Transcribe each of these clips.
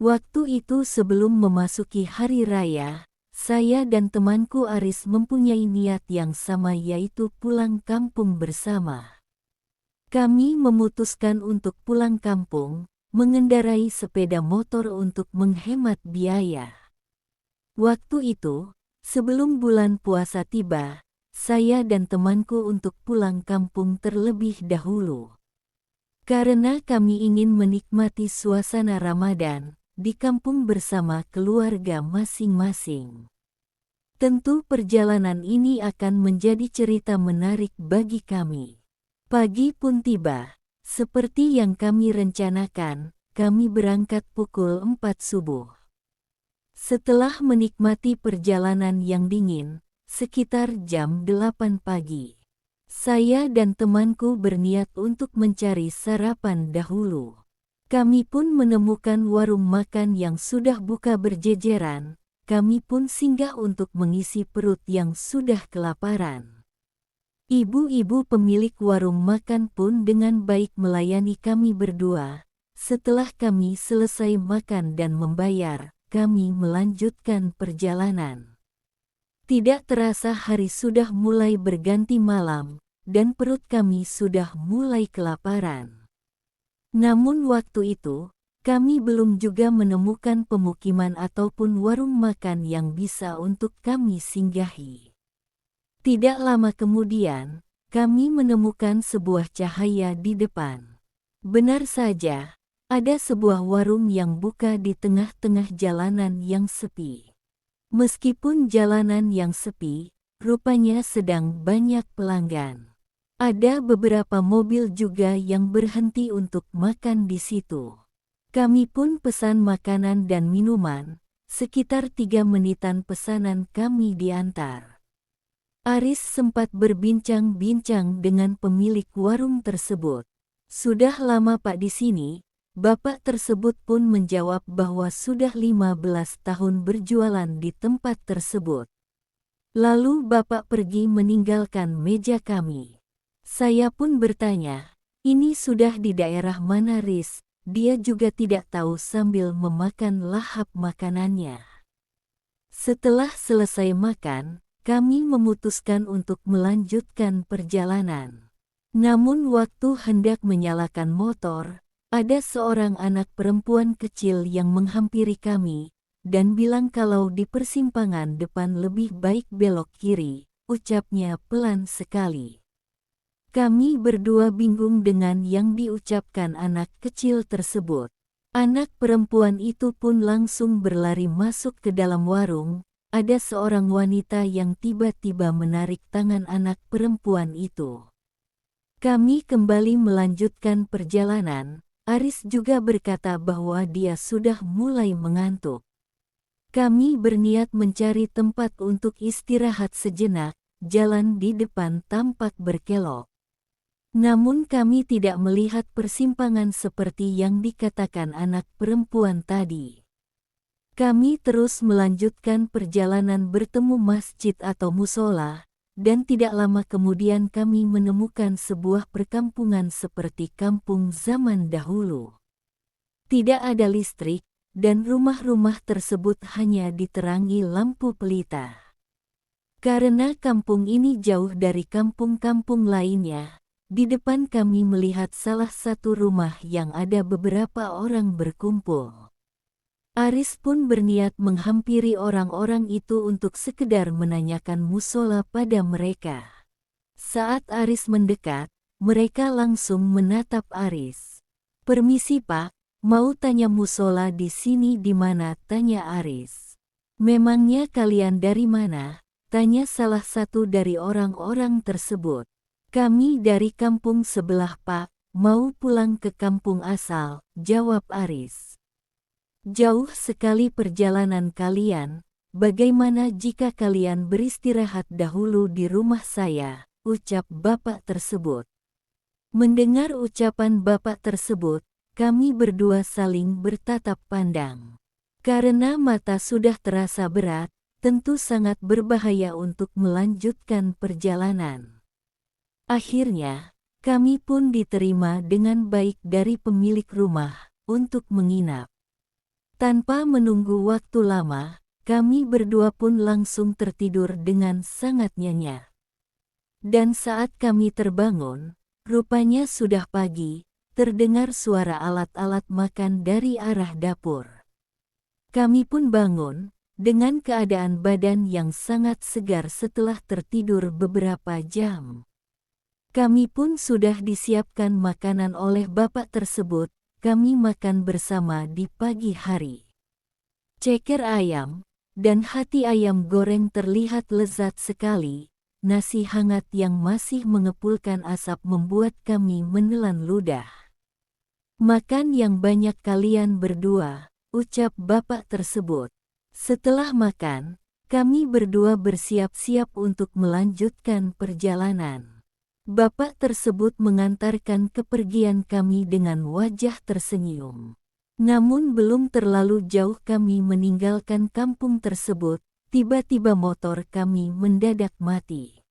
Waktu itu sebelum memasuki hari raya, saya dan temanku Aris mempunyai niat yang sama, yaitu pulang kampung bersama. Kami memutuskan untuk pulang kampung, mengendarai sepeda motor untuk menghemat biaya. Waktu itu, sebelum bulan puasa tiba, saya dan temanku untuk pulang kampung terlebih dahulu. Karena kami ingin menikmati suasana Ramadan di kampung bersama keluarga masing-masing. Tentu perjalanan ini akan menjadi cerita menarik bagi kami. Pagi pun tiba, seperti yang kami rencanakan, kami berangkat pukul 4 subuh. Setelah menikmati perjalanan yang dingin, sekitar jam 8 pagi, saya dan temanku berniat untuk mencari sarapan dahulu. Kami pun menemukan warung makan yang sudah buka berjejeran. Kami pun singgah untuk mengisi perut yang sudah kelaparan. Ibu-ibu pemilik warung makan pun dengan baik melayani kami berdua. Setelah kami selesai makan dan membayar, kami melanjutkan perjalanan. Tidak terasa hari sudah mulai berganti malam, dan perut kami sudah mulai kelaparan. Namun waktu itu, kami belum juga menemukan pemukiman ataupun warung makan yang bisa untuk kami singgahi. Tidak lama kemudian, kami menemukan sebuah cahaya di depan. Benar saja, ada sebuah warung yang buka di tengah-tengah jalanan yang sepi. Meskipun jalanan yang sepi, rupanya sedang banyak pelanggan. Ada beberapa mobil juga yang berhenti untuk makan di situ. Kami pun pesan makanan dan minuman, sekitar 3 menitan pesanan kami diantar. Aris sempat berbincang-bincang dengan pemilik warung tersebut. Sudah lama Pak di sini? Bapak tersebut pun menjawab bahwa sudah 15 tahun berjualan di tempat tersebut. Lalu Bapak pergi meninggalkan meja kami. Saya pun bertanya, ini sudah di daerah mana Riz? Dia juga tidak tahu sambil memakan lahap makanannya. Setelah selesai makan, kami memutuskan untuk melanjutkan perjalanan. Namun waktu hendak menyalakan motor, ada seorang anak perempuan kecil yang menghampiri kami, dan bilang kalau di persimpangan depan lebih baik belok kiri, ucapnya pelan sekali. Kami berdua bingung dengan yang diucapkan anak kecil tersebut. Anak perempuan itu pun langsung berlari masuk ke dalam warung. Ada seorang wanita yang tiba-tiba menarik tangan anak perempuan itu. Kami kembali melanjutkan perjalanan. Aris juga berkata bahwa dia sudah mulai mengantuk. Kami berniat mencari tempat untuk istirahat sejenak. Jalan di depan tampak berkelok. Namun kami tidak melihat persimpangan seperti yang dikatakan anak perempuan tadi. Kami terus melanjutkan perjalanan bertemu masjid atau musola, dan tidak lama kemudian kami menemukan sebuah perkampungan seperti kampung zaman dahulu. Tidak ada listrik, dan rumah-rumah tersebut hanya diterangi lampu pelita. Karena kampung ini jauh dari kampung-kampung lainnya, di depan kami melihat salah satu rumah yang ada beberapa orang berkumpul. Aris pun berniat menghampiri orang-orang itu untuk sekedar menanyakan musola pada mereka. Saat Aris mendekat, mereka langsung menatap Aris. "Permisi Pak, mau tanya musola di sini di mana?" tanya Aris. "Memangnya kalian dari mana?" tanya salah satu dari orang-orang tersebut. "Kami dari kampung sebelah Pak, mau pulang ke kampung asal," jawab Aris. "Jauh sekali perjalanan kalian, bagaimana jika kalian beristirahat dahulu di rumah saya?" ucap bapak tersebut. Mendengar ucapan bapak tersebut, kami berdua saling bertatap pandang. Karena mata sudah terasa berat, tentu sangat berbahaya untuk melanjutkan perjalanan. Akhirnya, kami pun diterima dengan baik dari pemilik rumah untuk menginap. Tanpa menunggu waktu lama, kami berdua pun langsung tertidur dengan sangat nyenyak. Dan saat kami terbangun, rupanya sudah pagi, terdengar suara alat-alat makan dari arah dapur. Kami pun bangun, dengan keadaan badan yang sangat segar setelah tertidur beberapa jam. Kami pun sudah disiapkan makanan oleh bapak tersebut, kami makan bersama di pagi hari. Ceker ayam dan hati ayam goreng terlihat lezat sekali, nasi hangat yang masih mengepulkan asap membuat kami menelan ludah. "Makan yang banyak kalian berdua," ucap bapak tersebut. Setelah makan, kami berdua bersiap-siap untuk melanjutkan perjalanan. Bapak tersebut mengantarkan kepergian kami dengan wajah tersenyum. Namun belum terlalu jauh kami meninggalkan kampung tersebut, tiba-tiba motor kami mendadak mati.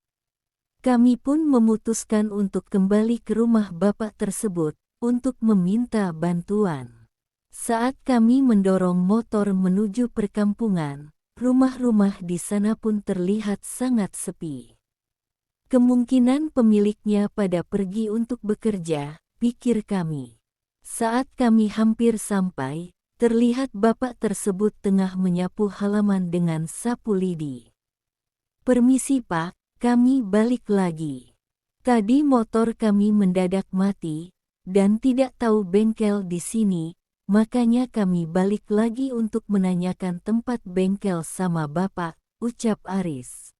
Kami pun memutuskan untuk kembali ke rumah bapak tersebut, untuk meminta bantuan. Saat kami mendorong motor menuju perkampungan, rumah-rumah di sana pun terlihat sangat sepi. Kemungkinan pemiliknya pada pergi untuk bekerja, pikir kami. Saat kami hampir sampai, terlihat bapak tersebut tengah menyapu halaman dengan sapu lidi. "Permisi Pak, kami balik lagi. Tadi motor kami mendadak mati, dan tidak tahu bengkel di sini, makanya kami balik lagi untuk menanyakan tempat bengkel sama Bapak," ucap Aris.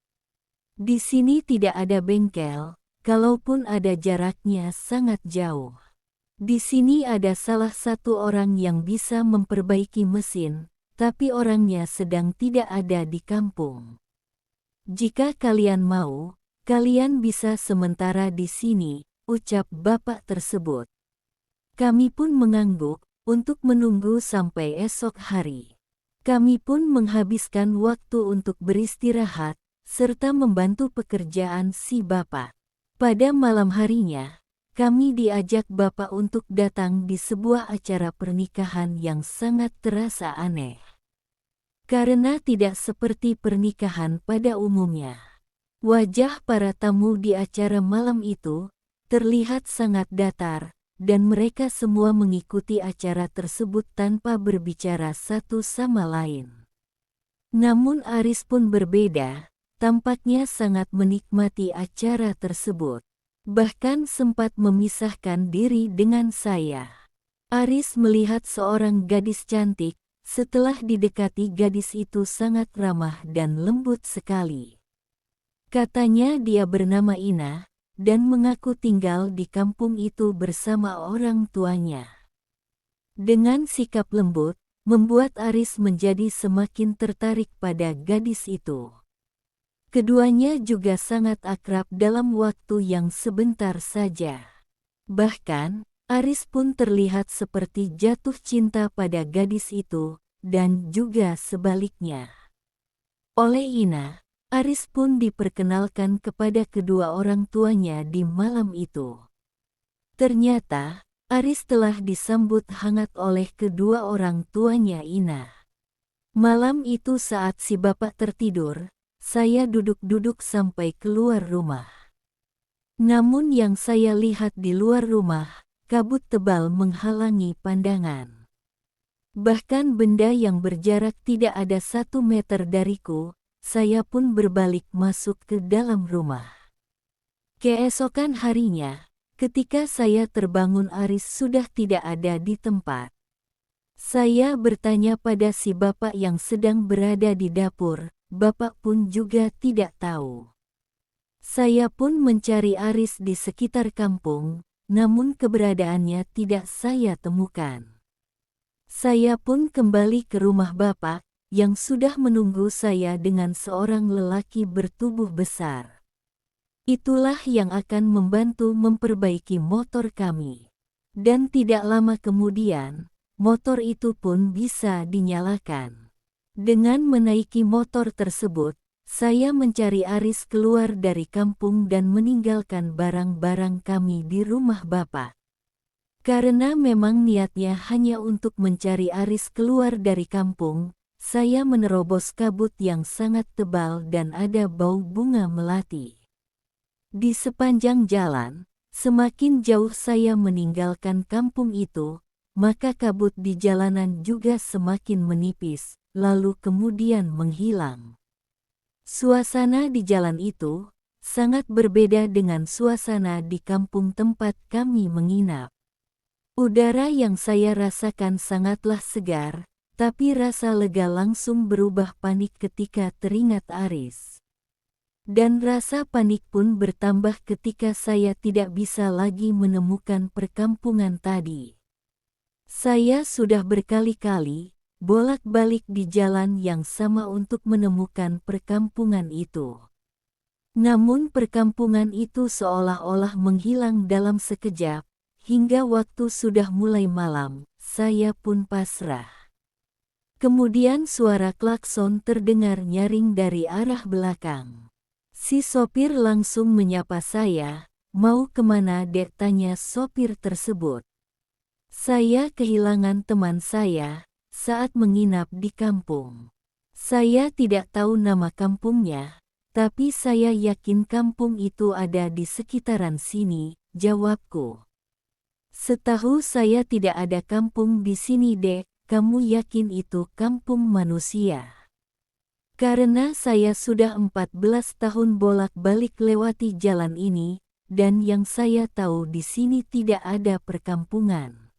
"Di sini tidak ada bengkel, kalaupun ada jaraknya sangat jauh. Di sini ada salah satu orang yang bisa memperbaiki mesin, tapi orangnya sedang tidak ada di kampung. Jika kalian mau, kalian bisa sementara di sini," ucap bapak tersebut. Kami pun mengangguk, untuk menunggu sampai esok hari. Kami pun menghabiskan waktu untuk beristirahat, serta membantu pekerjaan si bapak. Pada malam harinya, kami diajak bapak untuk datang di sebuah acara pernikahan yang sangat terasa aneh. Karena tidak seperti pernikahan pada umumnya. Wajah para tamu di acara malam itu terlihat sangat datar, dan mereka semua mengikuti acara tersebut tanpa berbicara satu sama lain. Namun Aris pun berbeda, tampaknya sangat menikmati acara tersebut. Bahkan sempat memisahkan diri dengan saya. Aris melihat seorang gadis cantik, setelah didekati gadis itu sangat ramah dan lembut sekali. Katanya dia bernama Ina, dan mengaku tinggal di kampung itu bersama orang tuanya. Dengan sikap lembut, membuat Aris menjadi semakin tertarik pada gadis itu. Keduanya juga sangat akrab dalam waktu yang sebentar saja. Bahkan, Aris pun terlihat seperti jatuh cinta pada gadis itu, dan juga sebaliknya. Oleh Ina, Aris pun diperkenalkan kepada kedua orang tuanya di malam itu. Ternyata, Aris telah disambut hangat oleh kedua orang tuanya Ina. Malam itu saat si bapak tertidur, saya duduk-duduk sampai keluar rumah. Namun yang saya lihat di luar rumah, kabut tebal menghalangi pandangan. Bahkan benda yang berjarak tidak ada 1 meter dariku, saya pun berbalik masuk ke dalam rumah. Keesokan harinya, ketika saya terbangun Aris sudah tidak ada di tempat. Saya bertanya pada si bapak yang sedang berada di dapur, bapak pun juga tidak tahu. Saya pun mencari Aris di sekitar kampung, namun keberadaannya tidak saya temukan. Saya pun kembali ke rumah bapak, yang sudah menunggu saya dengan seorang lelaki bertubuh besar. Itulah yang akan membantu memperbaiki motor kami. Dan tidak lama kemudian, motor itu pun bisa dinyalakan. Dengan menaiki motor tersebut, saya mencari Aris keluar dari kampung dan meninggalkan barang-barang kami di rumah bapak. Karena memang niatnya hanya untuk mencari Aris keluar dari kampung, saya menerobos kabut yang sangat tebal dan ada bau bunga melati. Di sepanjang jalan, semakin jauh saya meninggalkan kampung itu, maka kabut di jalanan juga semakin menipis, lalu kemudian menghilang. Suasana di jalan itu sangat berbeda dengan suasana di kampung tempat kami menginap. Udara yang saya rasakan sangatlah segar, tapi rasa lega langsung berubah panik ketika teringat Aris. Dan rasa panik pun bertambah ketika saya tidak bisa lagi menemukan perkampungan tadi. Saya sudah berkali-kali bolak-balik di jalan yang sama untuk menemukan perkampungan itu. Namun perkampungan itu seolah-olah menghilang dalam sekejap. Hingga waktu sudah mulai malam, saya pun pasrah. Kemudian suara klakson terdengar nyaring dari arah belakang. Si sopir langsung menyapa saya, "Mau kemana dek?" tanya sopir tersebut. Saya kehilangan teman saya saat menginap di kampung. Saya tidak tahu nama kampungnya, tapi saya yakin kampung itu ada di sekitaran sini, jawabku. "Setahu saya tidak ada kampung di sini dek, kamu yakin itu kampung manusia?" Karena saya sudah 14 tahun bolak-balik lewati jalan ini, dan yang saya tahu di sini tidak ada perkampungan.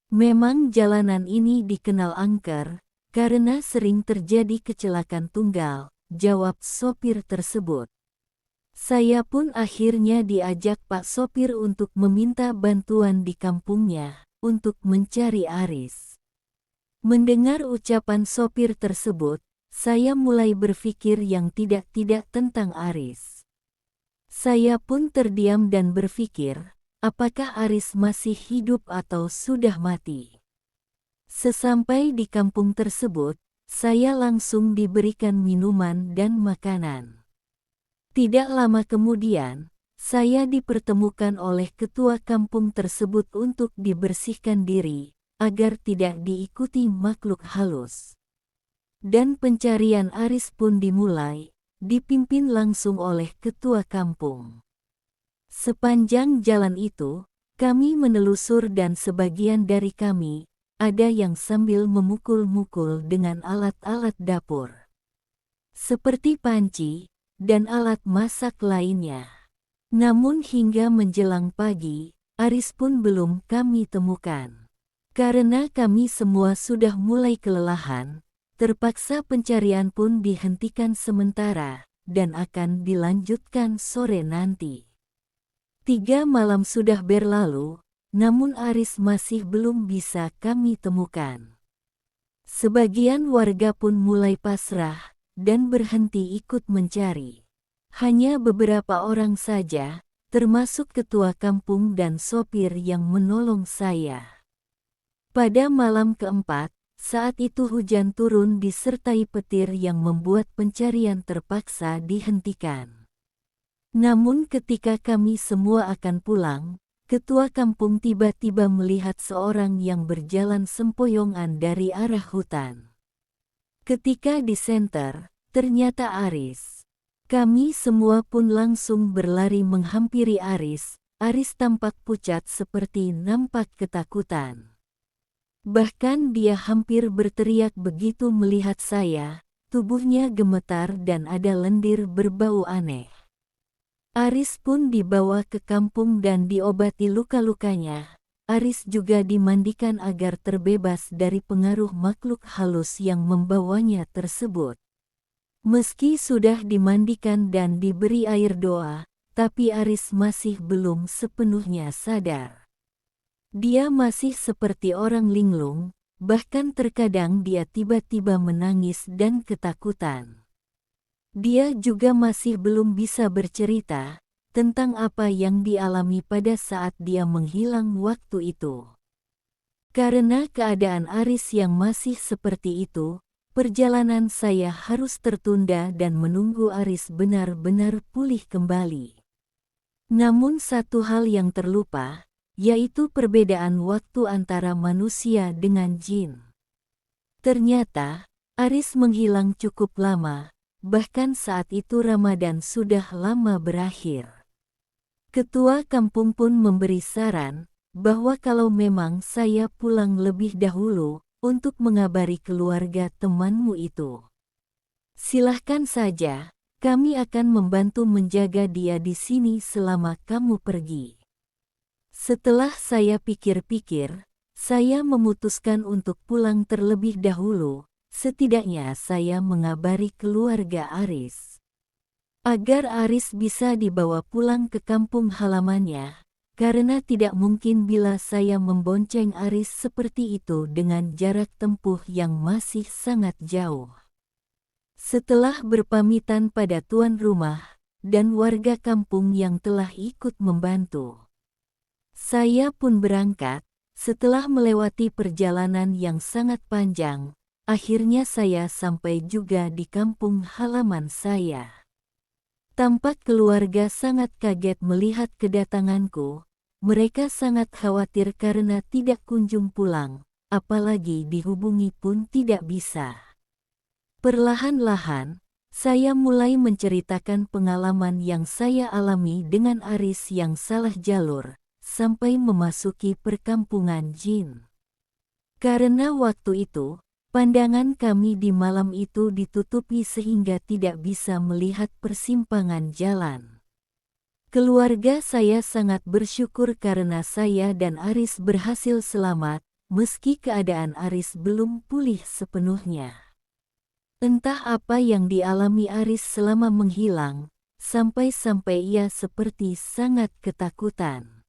Memang jalanan ini dikenal angker, karena sering terjadi kecelakaan tunggal, jawab sopir tersebut. Saya pun akhirnya diajak Pak Sopir untuk meminta bantuan di kampungnya, untuk mencari Aris. Mendengar ucapan sopir tersebut, saya mulai berpikir yang tidak-tidak tentang Aris. Saya pun terdiam dan berpikir, apakah Aris masih hidup atau sudah mati? Sesampai di kampung tersebut, saya langsung diberikan minuman dan makanan. Tidak lama kemudian, saya dipertemukan oleh ketua kampung tersebut untuk dibersihkan diri, agar tidak diikuti makhluk halus. Dan pencarian Aris pun dimulai, dipimpin langsung oleh ketua kampung. Sepanjang jalan itu, kami menelusur dan sebagian dari kami, ada yang sambil memukul-mukul dengan alat-alat dapur. Seperti panci, dan alat masak lainnya. Namun hingga menjelang pagi, Aris pun belum kami temukan. Karena kami semua sudah mulai kelelahan, terpaksa pencarian pun dihentikan sementara, dan akan dilanjutkan sore nanti. 3 malam sudah berlalu, namun Aris masih belum bisa kami temukan. Sebagian warga pun mulai pasrah, dan berhenti ikut mencari. Hanya beberapa orang saja, termasuk ketua kampung dan sopir yang menolong saya. Pada malam keempat, saat itu hujan turun disertai petir yang membuat pencarian terpaksa dihentikan. Namun ketika kami semua akan pulang, ketua kampung tiba-tiba melihat seorang yang berjalan sempoyongan dari arah hutan. Ketika disenter, ternyata Aris. Kami semua pun langsung berlari menghampiri Aris. Aris tampak pucat seperti nampak ketakutan. Bahkan dia hampir berteriak begitu melihat saya, tubuhnya gemetar dan ada lendir berbau aneh. Aris pun dibawa ke kampung dan diobati luka-lukanya. Aris juga dimandikan agar terbebas dari pengaruh makhluk halus yang membawanya tersebut. Meski sudah dimandikan dan diberi air doa, tapi Aris masih belum sepenuhnya sadar. Dia masih seperti orang linglung, bahkan terkadang dia tiba-tiba menangis dan ketakutan. Dia juga masih belum bisa bercerita tentang apa yang dialami pada saat dia menghilang waktu itu. Karena keadaan Aris yang masih seperti itu, perjalanan saya harus tertunda dan menunggu Aris benar-benar pulih kembali. Namun satu hal yang terlupa, yaitu perbedaan waktu antara manusia dengan jin. Ternyata, Aris menghilang cukup lama, bahkan saat itu Ramadan sudah lama berakhir. Ketua kampung pun memberi saran, bahwa kalau memang saya pulang lebih dahulu, untuk mengabari keluarga temanmu itu. Silahkan saja, kami akan membantu menjaga dia di sini selama kamu pergi. Setelah saya pikir-pikir, saya memutuskan untuk pulang terlebih dahulu, setidaknya saya mengabari keluarga Aris. Agar Aris bisa dibawa pulang ke kampung halamannya, karena tidak mungkin bila saya membonceng Aris seperti itu dengan jarak tempuh yang masih sangat jauh. Setelah berpamitan pada tuan rumah dan warga kampung yang telah ikut membantu, saya pun berangkat. Setelah melewati perjalanan yang sangat panjang, akhirnya saya sampai juga di kampung halaman saya. Tampak keluarga sangat kaget melihat kedatanganku. Mereka sangat khawatir karena tidak kunjung pulang, apalagi dihubungi pun tidak bisa. Perlahan-lahan, saya mulai menceritakan pengalaman yang saya alami dengan Aris yang salah jalur, sampai memasuki perkampungan jin. Karena waktu itu, pandangan kami di malam itu ditutupi sehingga tidak bisa melihat persimpangan jalan. Keluarga saya sangat bersyukur karena saya dan Aris berhasil selamat, meski keadaan Aris belum pulih sepenuhnya. Entah apa yang dialami Aris selama menghilang, sampai-sampai ia seperti sangat ketakutan.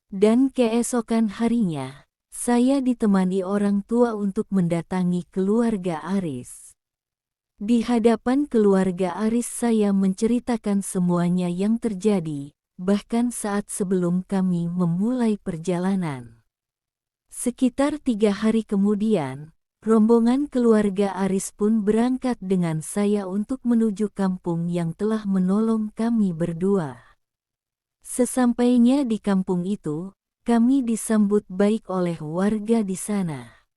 Dan keesokan harinya, saya ditemani orang tua untuk mendatangi keluarga Aris. Di hadapan keluarga Aris saya menceritakan semuanya yang terjadi, bahkan saat sebelum kami memulai perjalanan. Sekitar 3 hari kemudian, rombongan keluarga Aris pun berangkat dengan saya untuk menuju kampung yang telah menolong kami berdua. Sesampainya di kampung itu, kami disambut baik oleh warga di sana.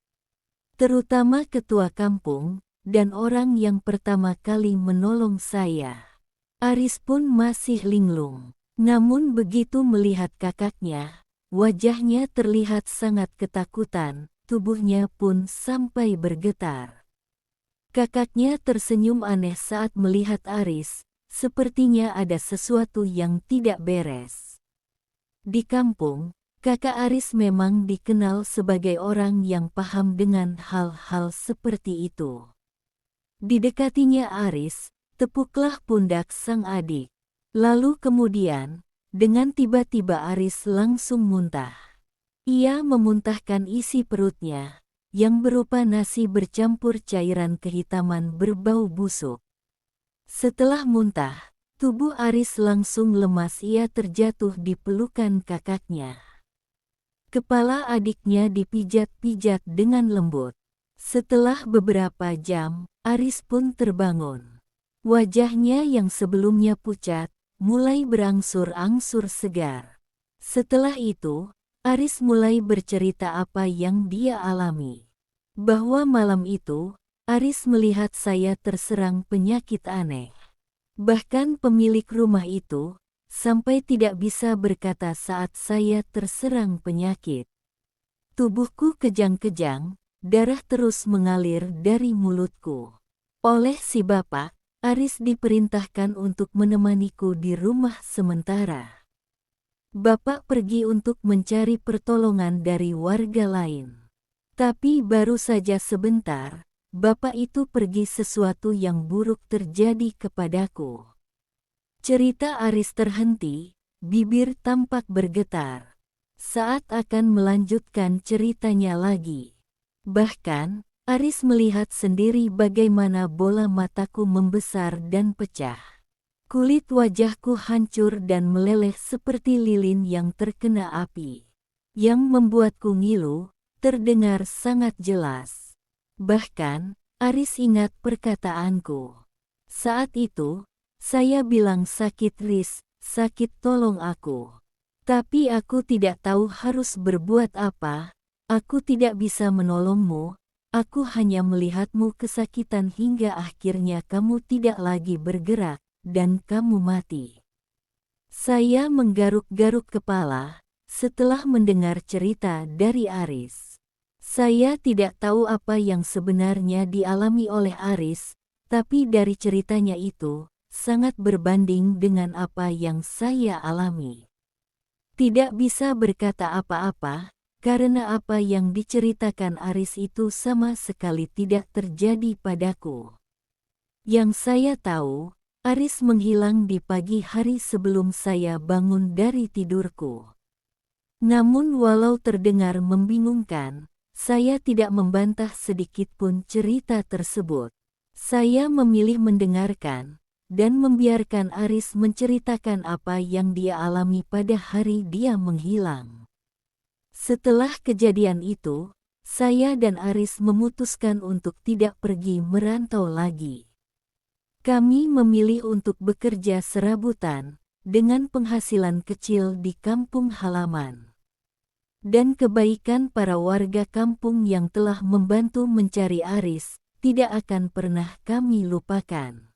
Terutama ketua kampung, dan orang yang pertama kali menolong saya. Aris pun masih linglung. Namun begitu melihat kakaknya, wajahnya terlihat sangat ketakutan. Tubuhnya pun sampai bergetar. Kakaknya tersenyum aneh saat melihat Aris, sepertinya ada sesuatu yang tidak beres. Di kampung, kakak Aris memang dikenal sebagai orang yang paham dengan hal-hal seperti itu. Didekatinya Aris, tepuklah pundak sang adik. Lalu kemudian, dengan tiba-tiba Aris langsung muntah. Ia memuntahkan isi perutnya, yang berupa nasi bercampur cairan kehitaman berbau busuk. Setelah muntah, tubuh Aris langsung lemas. Ia terjatuh di pelukan kakaknya. Kepala adiknya dipijat-pijat dengan lembut. Setelah beberapa jam, Aris pun terbangun. Wajahnya yang sebelumnya pucat, mulai berangsur-angsur segar. Setelah itu, Aris mulai bercerita apa yang dia alami. Bahwa malam itu, Aris melihat saya terserang penyakit aneh. Bahkan pemilik rumah itu, sampai tidak bisa berkata saat saya terserang penyakit. Tubuhku kejang-kejang, darah terus mengalir dari mulutku. Oleh si bapak, Aris diperintahkan untuk menemaniku di rumah sementara. Bapak pergi untuk mencari pertolongan dari warga lain. Tapi baru saja sebentar, bapak itu pergi sesuatu yang buruk terjadi kepadaku. Cerita Aris terhenti, bibir tampak bergetar. Saat akan melanjutkan ceritanya lagi. Bahkan, Aris melihat sendiri bagaimana bola mataku membesar dan pecah. Kulit wajahku hancur dan meleleh seperti lilin yang terkena api. Yang membuatku ngilu, terdengar sangat jelas. Bahkan, Aris ingat perkataanku. Saat itu, saya bilang sakit Riz, sakit tolong aku. Tapi aku tidak tahu harus berbuat apa, aku tidak bisa menolongmu, aku hanya melihatmu kesakitan hingga akhirnya kamu tidak lagi bergerak, dan kamu mati. Saya menggaruk-garuk kepala, setelah mendengar cerita dari Aris. Saya tidak tahu apa yang sebenarnya dialami oleh Aris, tapi dari ceritanya itu, sangat berbanding dengan apa yang saya alami. Tidak bisa berkata apa-apa, karena apa yang diceritakan Aris itu sama sekali tidak terjadi padaku. Yang saya tahu, Aris menghilang di pagi hari sebelum saya bangun dari tidurku. Namun walau terdengar membingungkan, saya tidak membantah sedikit pun cerita tersebut. Saya memilih mendengarkan dan membiarkan Aris menceritakan apa yang dia alami pada hari dia menghilang. Setelah kejadian itu, saya dan Aris memutuskan untuk tidak pergi merantau lagi. Kami memilih untuk bekerja serabutan dengan penghasilan kecil di kampung halaman. Dan kebaikan para warga kampung yang telah membantu mencari Aris tidak akan pernah kami lupakan.